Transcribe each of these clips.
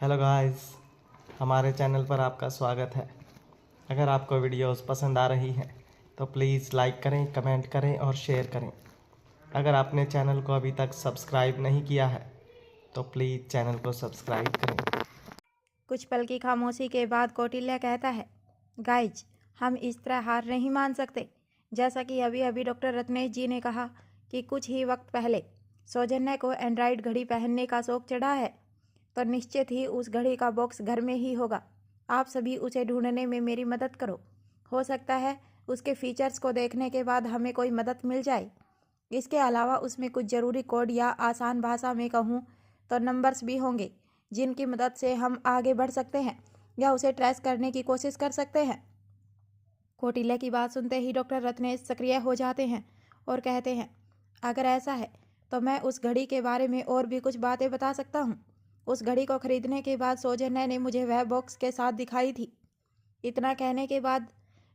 Hello guys, हमारे channel पर आपका स्वागत है। अगर आपको वीडियोस पसंद आ रही हैं तो प्लीज़ लाइक करें, कमेंट करें और शेयर करें। अगर आपने चैनल को अभी तक सब्सक्राइब नहीं किया है तो प्लीज़ चैनल को सब्सक्राइब करें। कुछ पल की खामोशी के बाद कौटिल्य कहता है, गाइज, हम इस तरह हार नहीं मान सकते। जैसा कि अभी अभी डॉक्टर रत्नेश जी ने कहा कि कुछ ही वक्त पहले सौजन्या को एंड्रॉयड घड़ी पहनने का शौक चढ़ा है, तो निश्चित ही उस घड़ी का बॉक्स घर में ही होगा। आप सभी उसे ढूंढने में मेरी मदद करो। हो सकता है उसके फीचर्स को देखने के बाद हमें कोई मदद मिल जाए। इसके अलावा उसमें कुछ ज़रूरी कोड या आसान भाषा में कहूँ तो नंबर्स भी होंगे, जिनकी मदद से हम आगे बढ़ सकते हैं या उसे ट्रेस करने की कोशिश कर सकते हैं। कौटिल्य की बात सुनते ही डॉक्टर रत्नेश सक्रिय हो जाते हैं और कहते हैं, अगर ऐसा है तो मैं उस घड़ी के बारे में और भी कुछ बातें बता सकता हूँ। उस घड़ी को खरीदने के बाद सौजन्या ने मुझे वह बॉक्स के साथ दिखाई थी। इतना कहने के बाद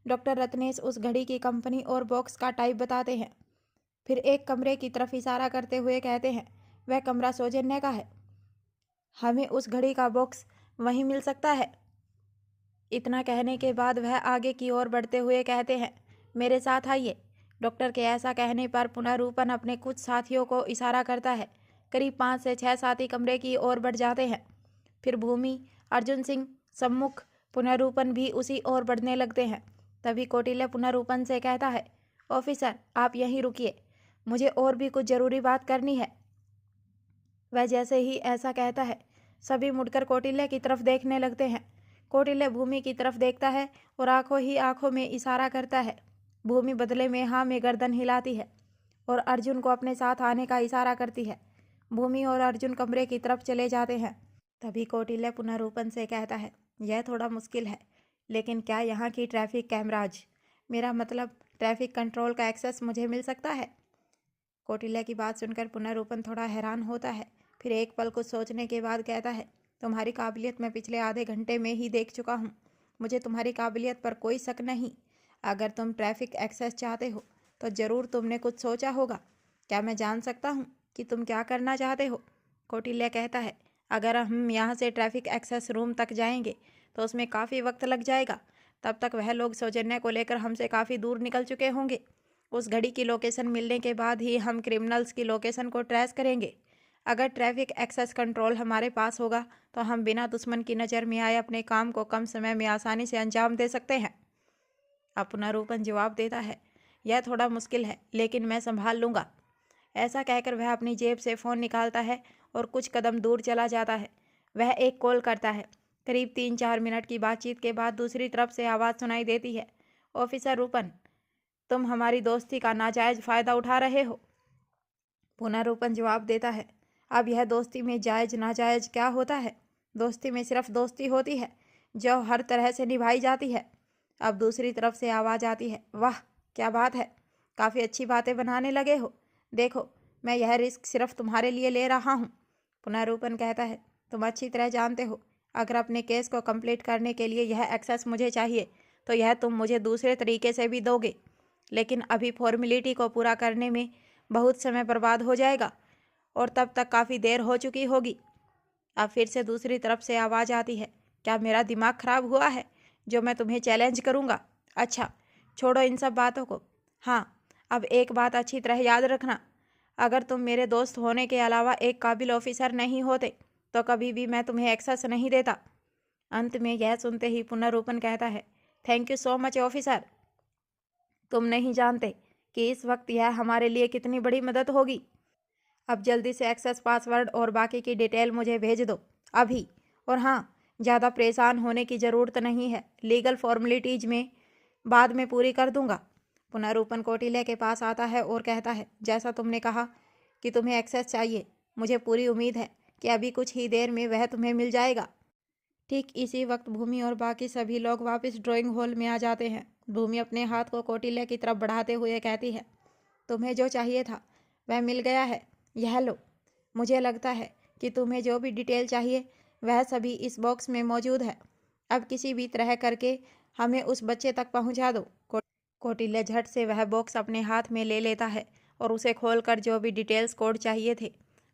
डॉक्टर रत्नेश उस घड़ी की कंपनी और बॉक्स का टाइप बताते हैं। फिर एक कमरे की तरफ इशारा करते हुए कहते हैं, वह कमरा सौजन्या का है। हमें उस घड़ी का बॉक्स वहीं मिल सकता है। इतना कहने के बाद वह आगे की ओर बढ़ते हुए कहते हैं, मेरे साथ आइए। डॉक्टर के ऐसा कहने पर पुनरूपन अपने कुछ साथियों को इशारा करता है। करीब 5 से 6 साथी कमरे की ओर बढ़ जाते हैं। फिर भूमि, अर्जुन सिंह, सम्मुख, पुनरूपन भी उसी ओर बढ़ने लगते हैं। तभी कौटिल्य पुनरूपन से कहता है, ऑफिसर, आप यहीं रुकिए, मुझे और भी कुछ ज़रूरी बात करनी है। वह जैसे ही ऐसा कहता है, सभी मुड़कर कौटिल्य की तरफ देखने लगते हैं। कौटिल्य भूमि की तरफ देखता है और आंखों ही आंखों में इशारा करता है। भूमि बदले में हाँ में गर्दन हिलाती है और अर्जुन को अपने साथ आने का इशारा करती है। भूमि और अर्जुन कमरे की तरफ चले जाते हैं। तभी कौटिल्य पुनरूपन से कहता है, यह थोड़ा मुश्किल है, लेकिन क्या यहाँ की ट्रैफिक कैमराज, मेरा मतलब ट्रैफिक कंट्रोल का एक्सेस मुझे मिल सकता है? कौटिल्य की बात सुनकर पुनरूपन थोड़ा हैरान होता है। फिर एक पल कुछ सोचने के बाद कहता है, तुम्हारी काबिलियत मैं पिछले आधे घंटे में ही देख चुका हूँ। मुझे तुम्हारी काबिलियत पर कोई शक नहीं। अगर तुम ट्रैफिक एक्सेस चाहते हो तो ज़रूर तुमने कुछ सोचा होगा। क्या मैं जान सकता हूँ कि तुम क्या करना चाहते हो? कौटिल्य कहता है, अगर हम यहाँ से ट्रैफिक एक्सेस रूम तक जाएंगे तो उसमें काफ़ी वक्त लग जाएगा। तब तक वह लोग सौजन्या को लेकर हमसे काफ़ी दूर निकल चुके होंगे। उस घड़ी की लोकेशन मिलने के बाद ही हम क्रिमिनल्स की लोकेशन को ट्रेस करेंगे। अगर ट्रैफिक एक्सेस कंट्रोल हमारे पास होगा तो हम बिना दुश्मन की नज़र में आए अपने काम को कम समय में आसानी से अंजाम दे सकते हैं। अब पुनरूपन जवाब देता है, यह थोड़ा मुश्किल है, लेकिन मैं संभाल लूँगा। ऐसा कहकर वह अपनी जेब से फ़ोन निकालता है और कुछ कदम दूर चला जाता है। वह एक कॉल करता है। करीब 3-4 मिनट की बातचीत के बाद दूसरी तरफ से आवाज़ सुनाई देती है, ऑफिसर रूपन, तुम हमारी दोस्ती का नाजायज़ फ़ायदा उठा रहे हो। पुनरूपन जवाब देता है, अब यह दोस्ती में जायज़ नाजायज़ क्या होता है? दोस्ती में सिर्फ दोस्ती होती है जो हर तरह से निभाई जाती है। अब दूसरी तरफ से आवाज़ आती है, वाह क्या बात है, काफ़ी अच्छी बातें बनाने लगे हो। देखो, मैं यह रिस्क सिर्फ तुम्हारे लिए ले रहा हूँ। पुनरूपन कहता है, तुम अच्छी तरह जानते हो, अगर अपने केस को कंप्लीट करने के लिए यह एक्सेस मुझे चाहिए तो यह तुम मुझे दूसरे तरीके से भी दोगे, लेकिन अभी फॉर्मेलिटी को पूरा करने में बहुत समय बर्बाद हो जाएगा और तब तक काफ़ी देर हो चुकी होगी। अब फिर से दूसरी तरफ से आवाज़ आती है, क्या मेरा दिमाग ख़राब हुआ है जो मैं तुम्हें चैलेंज करूँगा? अच्छा, छोड़ो इन सब बातों को। हाँ, अब एक बात अच्छी तरह याद रखना, अगर तुम मेरे दोस्त होने के अलावा एक काबिल ऑफिसर नहीं होते तो कभी भी मैं तुम्हें एक्सेस नहीं देता। अंत में यह सुनते ही पुनरूपन कहता है, thank you so much officer. तुम नहीं जानते कि इस वक्त यह हमारे लिए कितनी बड़ी मदद होगी। अब जल्दी से एक्सेस पासवर्ड और बाकी की डिटेल मुझे भेज दो अभी। और हाँ, ज़्यादा परेशान होने की ज़रूरत नहीं है, लीगल फॉर्मेलिटीज़ में बाद में पूरी कर दूंगा। पुनरूपन कौटिल्य के पास आता है और कहता है, जैसा तुमने कहा कि तुम्हें एक्सेस चाहिए, मुझे पूरी उम्मीद है कि अभी कुछ ही देर में वह तुम्हें मिल जाएगा। ठीक इसी वक्त भूमि और बाकी सभी लोग वापस ड्राइंग हॉल में आ जाते हैं। भूमि अपने हाथ को कौटिल्य की तरफ बढ़ाते हुए कहती है, तुम्हें जो चाहिए था वह मिल गया है, यह लो। मुझे लगता है कि तुम्हें जो भी डिटेल चाहिए वह सभी इस बॉक्स में मौजूद है। अब किसी भी तरह करके हमें उस बच्चे तक पहुंचा दो। कौटिल्य झट से वह बॉक्स अपने हाथ में ले लेता है और उसे खोलकर जो भी डिटेल्स कोड चाहिए थे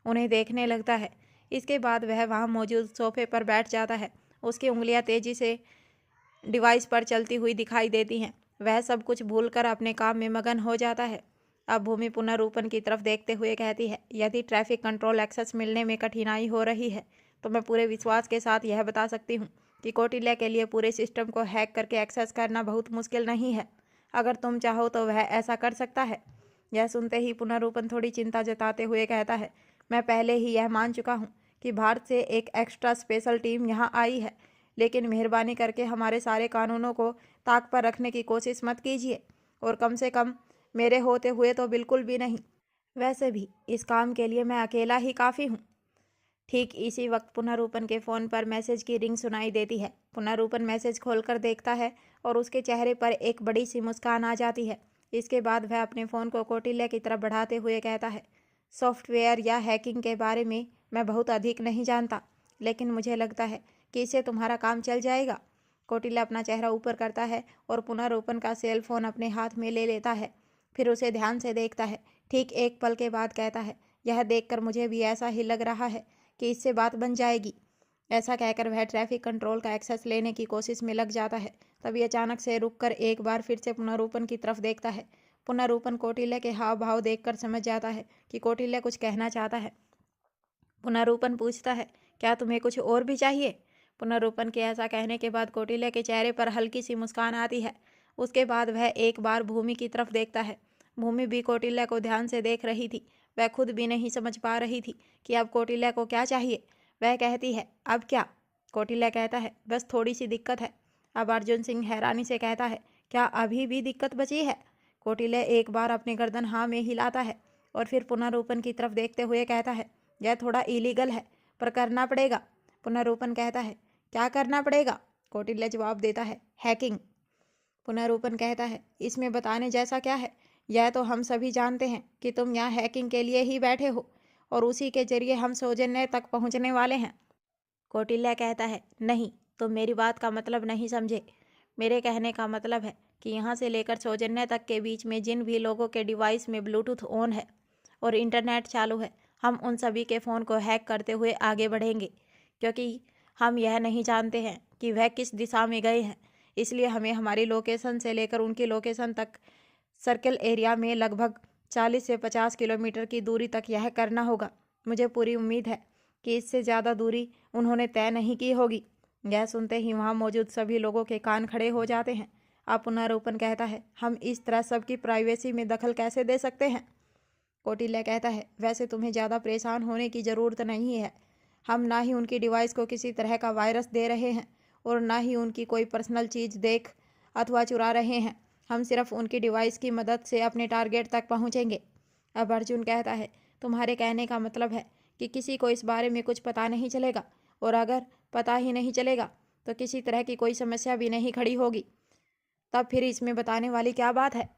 उन्हें देखने लगता है। इसके बाद वह वहाँ मौजूद सोफे पर बैठ जाता है। उसकी उंगलियां तेजी से डिवाइस पर चलती हुई दिखाई देती हैं। वह सब कुछ भूलकर अपने काम में मगन हो जाता है। अब भूमि पुनर्रूपण की तरफ देखते हुए कहती है, यदि ट्रैफिक कंट्रोल एक्सेस मिलने में कठिनाई हो रही है तो मैं पूरे विश्वास के साथ यह बता सकती हूँ कि कौटिल्य के लिए पूरे सिस्टम को हैक करके एक्सेस करना बहुत मुश्किल नहीं है। अगर तुम चाहो तो वह ऐसा कर सकता है। यह सुनते ही पुनर्रूपण थोड़ी चिंता जताते हुए कहता है, मैं पहले ही यह मान चुका हूँ कि भारत से एक एक्स्ट्रा स्पेशल टीम यहाँ आई है, लेकिन मेहरबानी करके हमारे सारे कानूनों को ताक पर रखने की कोशिश मत कीजिए, और कम से कम मेरे होते हुए तो बिल्कुल भी नहीं। वैसे भी इस काम के लिए मैं अकेला ही काफ़ी हूँ। ठीक इसी वक्त पुनर्रूपण के फ़ोन पर मैसेज की रिंग सुनाई देती है। पुनर्रूपण मैसेज खोलकर देखता है और उसके चेहरे पर एक बड़ी सी मुस्कान आ जाती है। इसके बाद वह अपने फ़ोन को कौटिल्य की तरफ बढ़ाते हुए कहता है, सॉफ्टवेयर या हैकिंग के बारे में मैं बहुत अधिक नहीं जानता, लेकिन मुझे लगता है कि इससे तुम्हारा काम चल जाएगा। कौटिल्य अपना चेहरा ऊपर करता है और पुनर्रूपण का सेल फोन अपने हाथ में ले लेता है। फिर उसे ध्यान से देखता है। ठीक एक पल के बाद कहता है, यह देखकर मुझे भी ऐसा ही लग रहा है कि इससे बात बन जाएगी। ऐसा कहकर वह ट्रैफिक कंट्रोल का एक्सेस लेने की कोशिश में लग जाता है। तभी अचानक से रुककर एक बार फिर से पुनर्रूपण की तरफ देखता है। पुनर्रूपण कौटिल्य के हाव भाव देखकर समझ जाता है कि कौटिल्य कुछ कहना चाहता है। पुनर्रूपण पूछता है, क्या तुम्हें कुछ और भी चाहिए? पुनर्रूपण के ऐसा कहने के बाद कौटिल्य के चेहरे पर हल्की सी मुस्कान आती है। उसके बाद वह एक बार भूमि की तरफ देखता है। भूमि भी कौटिल्य को ध्यान से देख रही थी। वह खुद भी नहीं समझ पा रही थी कि अब कौटिल्य को क्या चाहिए। वह कहती है, अब क्या? कौटिल्य कहता है, बस थोड़ी सी दिक्कत है। अब अर्जुन सिंह हैरानी से कहता है, क्या अभी भी दिक्कत बची है? कौटिल्य एक बार अपनी गर्दन हाँ में हिलाता है और फिर पुनर्रूपण की तरफ देखते हुए कहता है, यह थोड़ा इलीगल है, पर करना पड़ेगा। पुनर्रूपण कहता है, क्या करना पड़ेगा? कौटिल्य जवाब देता है, हैकिंग। पुनर्रूपण कहता है, इसमें बताने जैसा क्या है? यह तो हम सभी जानते हैं कि तुम यहाँ हैकिंग के लिए ही बैठे हो और उसी के जरिए हम सौजन्य तक पहुँचने वाले हैं। कौटिल्य कहता है, नहीं, तुम मेरी बात का मतलब नहीं समझे। मेरे कहने का मतलब है कि यहाँ से लेकर सौजन्य तक के बीच में जिन भी लोगों के डिवाइस में ब्लूटूथ ऑन है और इंटरनेट चालू है, हम उन सभी के फ़ोन को हैक करते हुए आगे बढ़ेंगे, क्योंकि हम यह नहीं जानते हैं कि वह किस दिशा में गए हैं। इसलिए हमें हमारी लोकेशन से लेकर उनकी लोकेशन तक सर्कल एरिया में लगभग 40 से 50 किलोमीटर की दूरी तक यह करना होगा। मुझे पूरी उम्मीद है कि इससे ज़्यादा दूरी उन्होंने तय नहीं की होगी। यह सुनते ही वहाँ मौजूद सभी लोगों के कान खड़े हो जाते हैं। अब पुनर्रूपण कहता है, हम इस तरह सबकी प्राइवेसी में दखल कैसे दे सकते हैं? कौटिल्य कहता है, वैसे तुम्हें ज़्यादा परेशान होने की ज़रूरत नहीं है। हम ना ही उनकी डिवाइस को किसी तरह का वायरस दे रहे हैं और ना ही उनकी कोई पर्सनल चीज़ देख अथवा चुरा रहे हैं। हम सिर्फ उनकी डिवाइस की मदद से अपने टारगेट तक पहुंचेंगे। अब अर्जुन कहता है, तुम्हारे कहने का मतलब है कि किसी को इस बारे में कुछ पता नहीं चलेगा, और अगर पता ही नहीं चलेगा तो किसी तरह की कोई समस्या भी नहीं खड़ी होगी। तब फिर इसमें बताने वाली क्या बात है?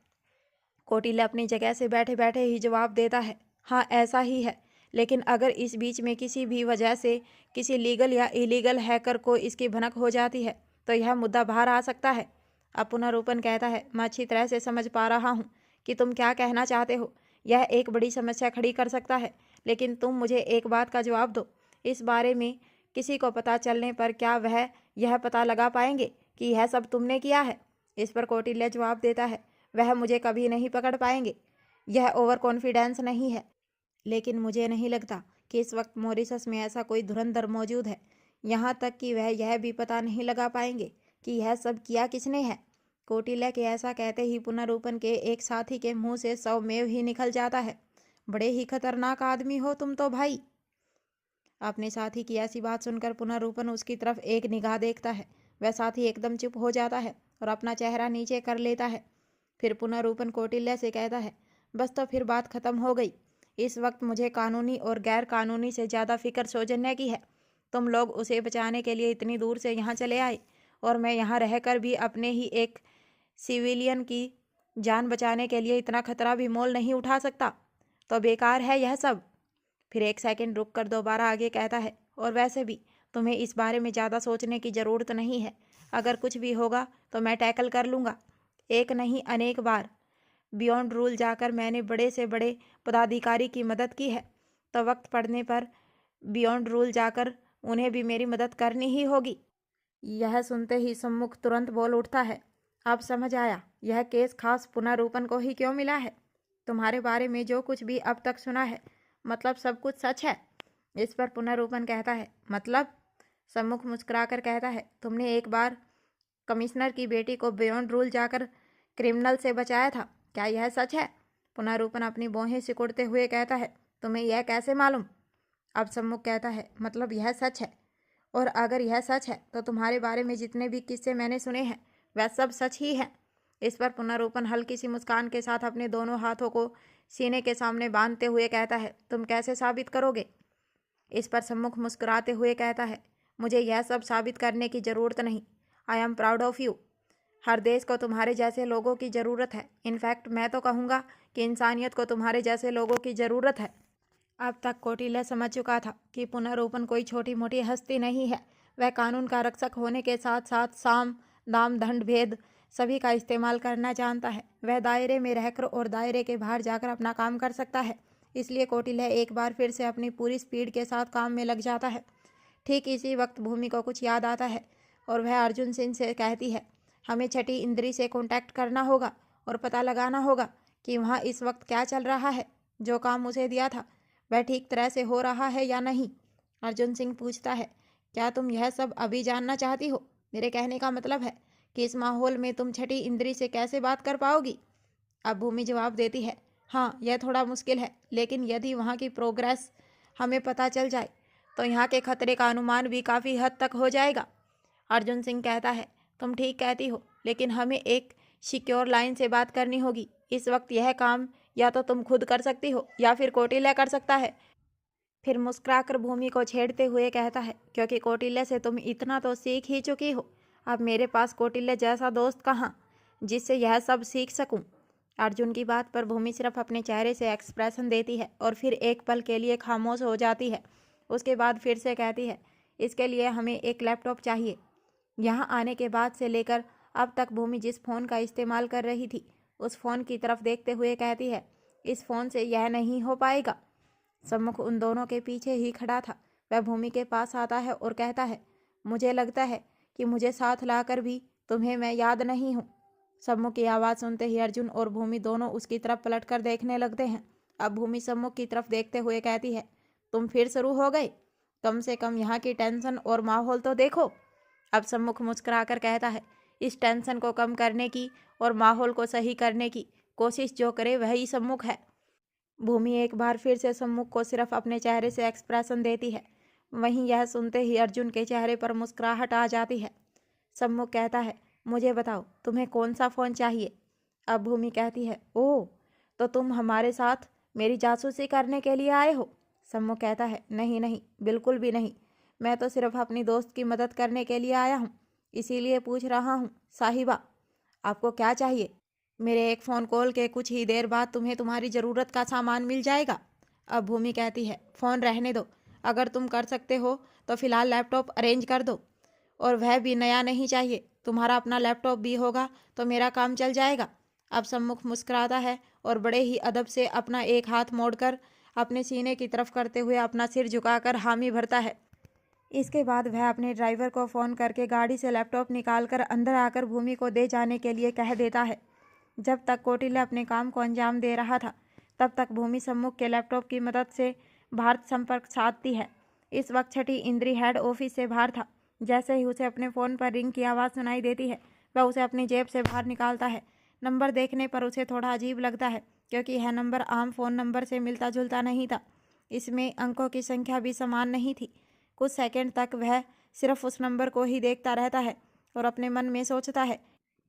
कौटिल्य अपनी जगह से बैठे बैठे ही जवाब देता है, हाँ ऐसा ही है, लेकिन अगर इस बीच में किसी भी वजह से किसी लीगल या इलीगल हैकर को इसकी भनक हो जाती है तो यह मुद्दा बाहर आ सकता है। अब पुनर्रूपण कहता है, मैं अच्छी तरह से समझ पा रहा हूँ कि तुम क्या कहना चाहते हो। यह एक बड़ी समस्या खड़ी कर सकता है, लेकिन तुम मुझे एक बात का जवाब दो। इस बारे में किसी को पता चलने पर क्या वह यह पता लगा पाएंगे कि यह सब तुमने किया है? इस पर कौटिल्य जवाब देता है, वह मुझे कभी नहीं पकड़ पाएंगे। यह ओवर कॉन्फिडेंस नहीं है, लेकिन मुझे नहीं लगता कि इस वक्त मॉरिशस में ऐसा कोई धुरंधर मौजूद है। यहाँ तक कि वह यह भी पता नहीं लगा पाएंगे कि यह सब किया किसने है। कौटिल्य के ऐसा कहते ही पुनर्रूपण के एक साथी के मुंह से स्वमेव ही निकल जाता है, बड़े ही खतरनाक आदमी हो तुम तो भाई। अपने साथी की ऐसी बात सुनकर पुनर्रूपण उसकी तरफ एक निगाह देखता है। वह साथी एकदम चुप हो जाता है और अपना चेहरा नीचे कर लेता है। फिर पुनर्रूपण कौटिल्य से कहता है, बस तो फिर बात खत्म हो गई। इस वक्त मुझे कानूनी और गैर कानूनी से ज़्यादा फिक्र सौजन्य की है। तुम लोग उसे बचाने के लिए इतनी दूर से यहाँ चले आए, और मैं यहाँ रहकर भी अपने ही एक सिविलियन की जान बचाने के लिए इतना खतरा भी मोल नहीं उठा सकता, तो बेकार है यह सब। फिर एक सेकंड रुक कर दोबारा आगे कहता है, और वैसे भी तुम्हें इस बारे में ज़्यादा सोचने की ज़रूरत नहीं है। अगर कुछ भी होगा तो मैं टैकल कर लूँगा, एक नहीं अनेक बार। बियॉन्ड रूल जाकर मैंने बड़े से बड़े पदाधिकारी की मदद की है, तो वक्त पड़ने पर बियॉन्ड रूल जाकर उन्हें भी मेरी मदद करनी ही होगी। यह सुनते ही सम्मुख तुरंत बोल उठता है, अब समझ आया यह केस खास पुनरूपन को ही क्यों मिला है। तुम्हारे बारे में जो कुछ भी अब तक सुना है, मतलब सब कुछ सच है। इस पर पुनरूपन कहता है, मतलब? सम्मुख मुस्कुराकर कहता है, तुमने एक बार कमिश्नर की बेटी को बियॉन्ड रूल जाकर क्रिमिनल से बचाया था, क्या यह सच है? पुनरूपन अपनी भौहें सिकुड़ते हुए कहता है, तुम्हें यह कैसे मालूम? अब सम्मुख कहता है, मतलब यह सच है, और अगर यह सच है तो तुम्हारे बारे में जितने भी किस्से मैंने सुने हैं वह सब सच ही है। इस पर पुनरूपन हल्की सी मुस्कान के साथ अपने दोनों हाथों को सीने के सामने बांधते हुए कहता है, तुम कैसे साबित करोगे? इस पर सम्मुख मुस्कुराते हुए कहता है, मुझे यह सब साबित करने की ज़रूरत नहीं। I am proud of you. हर देश को तुम्हारे जैसे लोगों की ज़रूरत है। इनफैक्ट मैं तो कहूँगा कि इंसानियत को तुम्हारे जैसे लोगों की ज़रूरत है। अब तक कौटिल्य समझ चुका था कि पुनरूपन कोई छोटी मोटी हस्ती नहीं है। वह कानून का रक्षक होने के साथ साथ साम दाम दंड भेद सभी का इस्तेमाल करना जानता है। वह दायरे में रहकर और दायरे के बाहर जाकर अपना काम कर सकता है। इसलिए कौटिल्य एक बार फिर से अपनी पूरी स्पीड के साथ काम में लग जाता है। ठीक इसी वक्त भूमि को कुछ याद आता है और वह अर्जुन सिंह से कहती है, हमें छठी इंद्री से कांटेक्ट करना होगा और पता लगाना होगा कि वहाँ इस वक्त क्या चल रहा है। जो काम उसे दिया था वह ठीक तरह से हो रहा है या नहीं। अर्जुन सिंह पूछता है, क्या तुम यह सब अभी जानना चाहती हो? मेरे कहने का मतलब है कि इस माहौल में तुम छठी इंद्री से कैसे बात कर पाओगी? अब भूमि जवाब देती है, हाँ यह थोड़ा मुश्किल है, लेकिन यदि वहाँ की प्रोग्रेस हमें पता चल जाए तो यहाँ के खतरे का अनुमान भी काफ़ी हद तक हो जाएगा। अर्जुन सिंह कहता है, तुम ठीक कहती हो, लेकिन हमें एक सिक्योर लाइन से बात करनी होगी। इस वक्त यह काम या तो तुम खुद कर सकती हो या फिर कौटिल्य कर सकता है। फिर मुस्कुराकर भूमि को छेड़ते हुए कहता है, क्योंकि कौटिल्य से तुम इतना तो सीख ही चुकी हो, अब मेरे पास कौटिल्य जैसा दोस्त कहाँ जिससे यह सब सीख सकूं। अर्जुन की बात पर भूमि सिर्फ अपने चेहरे से एक्सप्रेशन देती है और फिर एक पल के लिए खामोश हो जाती है। उसके बाद फिर से कहती है, इसके लिए हमें एक लैपटॉप चाहिए। यहाँ आने के बाद से लेकर अब तक भूमि जिस फ़ोन का इस्तेमाल कर रही थी उस फ़ोन की तरफ देखते हुए कहती है, इस फ़ोन से यह नहीं हो पाएगा। सम्मुख उन दोनों के पीछे ही खड़ा था। वह भूमि के पास आता है और कहता है, मुझे लगता है कि मुझे साथ लाकर भी तुम्हें मैं याद नहीं हूँ। सम्मुख की आवाज़ सुनते ही अर्जुन और भूमि दोनों उसकी तरफ पलट कर देखने लगते हैं। अब भूमि सम्मुख की तरफ देखते हुए कहती है, तुम फिर शुरू हो गए? कम से कम यहाँ की टेंशन और माहौल तो देखो। अब सम्मुख मुस्कुराकर कहता है, इस टेंशन को कम करने की और माहौल को सही करने की कोशिश जो करे वही सम्मुख है। भूमि एक बार फिर से सम्मुख को सिर्फ अपने चेहरे से एक्सप्रेशन देती है। वहीं यह सुनते ही अर्जुन के चेहरे पर मुस्कुराहट आ जाती है। सम्मुख कहता है, मुझे बताओ तुम्हें कौन सा फ़ोन चाहिए? अब भूमि कहती है, ओह तो तुम हमारे साथ मेरी जासूसी करने के लिए आए हो? सम्मुख कहता है, नहीं नहीं, बिल्कुल भी नहीं। मैं तो सिर्फ अपनी दोस्त की मदद करने के लिए आया हूँ, इसीलिए पूछ रहा हूँ। साहिबा, आपको क्या चाहिए? मेरे एक फ़ोन कॉल के कुछ ही देर बाद तुम्हें तुम्हारी ज़रूरत का सामान मिल जाएगा। अब भूमि कहती है, फ़ोन रहने दो, अगर तुम कर सकते हो तो फ़िलहाल लैपटॉप अरेंज कर दो, और वह भी नया नहीं चाहिए। तुम्हारा अपना लैपटॉप भी होगा तो मेरा काम चल जाएगा। अब सम्मुख मुस्कुराता है और बड़े ही अदब से अपना एक हाथ मोड़कर अपने सीने की तरफ करते हुए अपना सिर झुकाकर हामी भरता है। इसके बाद वह अपने ड्राइवर को फ़ोन करके गाड़ी से लैपटॉप निकालकर अंदर आकर भूमि को दे जाने के लिए कह देता है। जब तक कौटिल्य अपने काम को अंजाम दे रहा था तब तक भूमि सम्मुख के लैपटॉप की मदद से भारत संपर्क साधती है। इस वक्त छठी इंद्री हेड ऑफिस से बाहर था। जैसे ही उसे अपने फ़ोन पर रिंग की आवाज़ सुनाई देती है वह उसे अपनी जेब से बाहर निकालता है। नंबर देखने पर उसे थोड़ा अजीब लगता है, क्योंकि यह नंबर आम फ़ोन नंबर से मिलता जुलता नहीं था। इसमें अंकों की संख्या भी समान नहीं थी। कुछ सेकंड तक वह सिर्फ उस नंबर को ही देखता रहता है और अपने मन में सोचता है,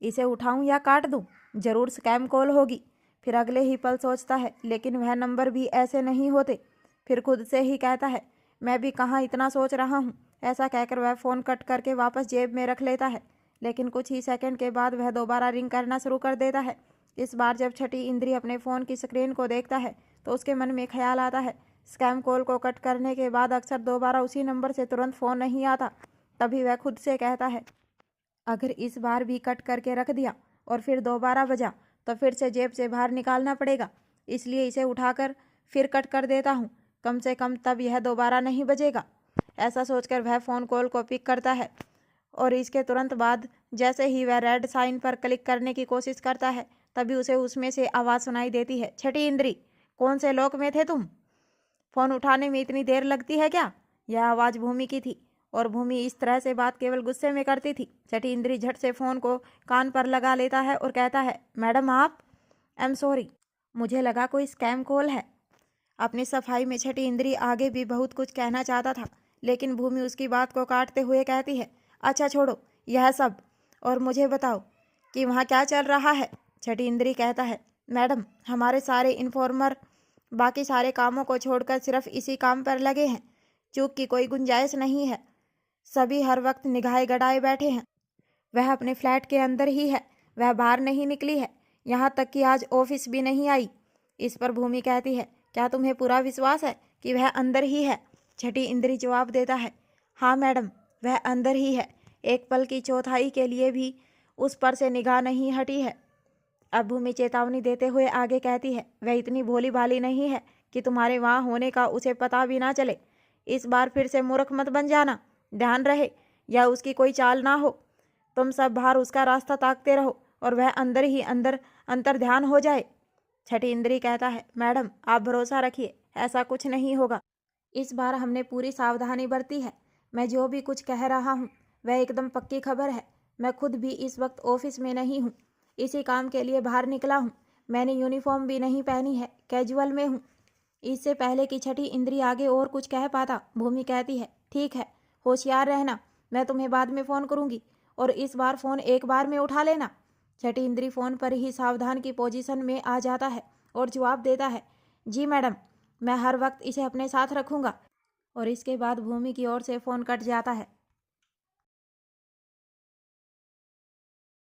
इसे उठाऊं या काट दूं? ज़रूर स्कैम कॉल होगी। फिर अगले ही पल सोचता है, लेकिन वह नंबर भी ऐसे नहीं होते। फिर खुद से ही कहता है, मैं भी कहाँ इतना सोच रहा हूँ। ऐसा कहकर वह फ़ोन कट करके वापस जेब में रख लेता है। लेकिन कुछ ही सेकंड के बाद वह दोबारा रिंग करना शुरू कर देता है। इस बार जब छठी इंद्री अपने फ़ोन की स्क्रीन को देखता है तो उसके मन में ख्याल आता है, स्कैम कॉल को कट करने के बाद अक्सर दोबारा उसी नंबर से तुरंत फ़ोन नहीं आता। तभी वह खुद से कहता है, अगर इस बार भी कट करके रख दिया और फिर दोबारा बजा तो फिर से जेब से बाहर निकालना पड़ेगा, इसलिए इसे उठाकर फिर कट कर देता हूँ। कम से कम तब यह दोबारा नहीं बजेगा। ऐसा सोचकर वह फ़ोन कॉल को पिक करता है और इसके तुरंत बाद जैसे ही वह रेड साइन पर क्लिक करने की कोशिश करता है तभी उसे उसमें से आवाज़ सुनाई देती है, छठी इंद्री, कौन से लोक में थे तुम? फ़ोन उठाने में इतनी देर लगती है क्या? यह आवाज़ भूमि की थी और भूमि इस तरह से बात केवल गुस्से में करती थी। छठी इंद्री झट से फ़ोन को कान पर लगा लेता है और कहता है, मैडम आप? आई एम सॉरी, मुझे लगा कोई स्कैम कॉल है। अपनी सफाई में छठी इंद्री आगे भी बहुत कुछ कहना चाहता था, लेकिन भूमि उसकी बात को काटते हुए कहती है, अच्छा छोड़ो यह सब और मुझे बताओ कि वहाँ क्या चल रहा है। छठी इंद्री कहता है, मैडम हमारे सारे इन्फॉर्मर बाकी सारे कामों को छोड़कर सिर्फ इसी काम पर लगे हैं। चूक की कोई गुंजाइश नहीं है। सभी हर वक्त निगाहें गड़ाए बैठे हैं। वह अपने फ्लैट के अंदर ही है, वह बाहर नहीं निकली है, यहाँ तक कि आज ऑफिस भी नहीं आई। इस पर भूमि कहती है, क्या तुम्हें पूरा विश्वास है कि वह अंदर ही है? छठी इंद्री जवाब देता है, हाँ मैडम वह अंदर ही है, एक पल की चौथाई के लिए भी उस पर से निगाह नहीं हटी है। अब भूमि चेतावनी देते हुए आगे कहती है, वह इतनी भोली भाली नहीं है कि तुम्हारे वहाँ होने का उसे पता भी ना चले। इस बार फिर से मूर्ख मत बन जाना, ध्यान रहे या उसकी कोई चाल ना हो। तुम सब बाहर उसका रास्ता ताकते रहो और वह अंदर ही अंदर अंतर ध्यान हो जाए। छठी इंद्री कहता है, मैडम आप भरोसा रखिए, ऐसा कुछ नहीं होगा। इस बार हमने पूरी सावधानी बरती है। मैं जो भी कुछ कह रहा हूँ वह एकदम पक्की खबर है। मैं खुद भी इस वक्त ऑफिस में नहीं हूँ, इसी काम के लिए बाहर निकला हूँ। मैंने यूनिफॉर्म भी नहीं पहनी है, कैजुअल में हूँ। इससे पहले कि छठी इंद्री आगे और कुछ कह पाता, भूमि कहती है, ठीक है, होशियार रहना, मैं तुम्हें बाद में फ़ोन करूँगी और इस बार फ़ोन एक बार में उठा लेना। छठी इंद्री फ़ोन पर ही सावधान की पोजीशन में आ जाता है और जवाब देता है, जी मैडम, मैं हर वक्त इसे अपने साथ रखूँगा। और इसके बाद भूमि की ओर से फ़ोन कट जाता है।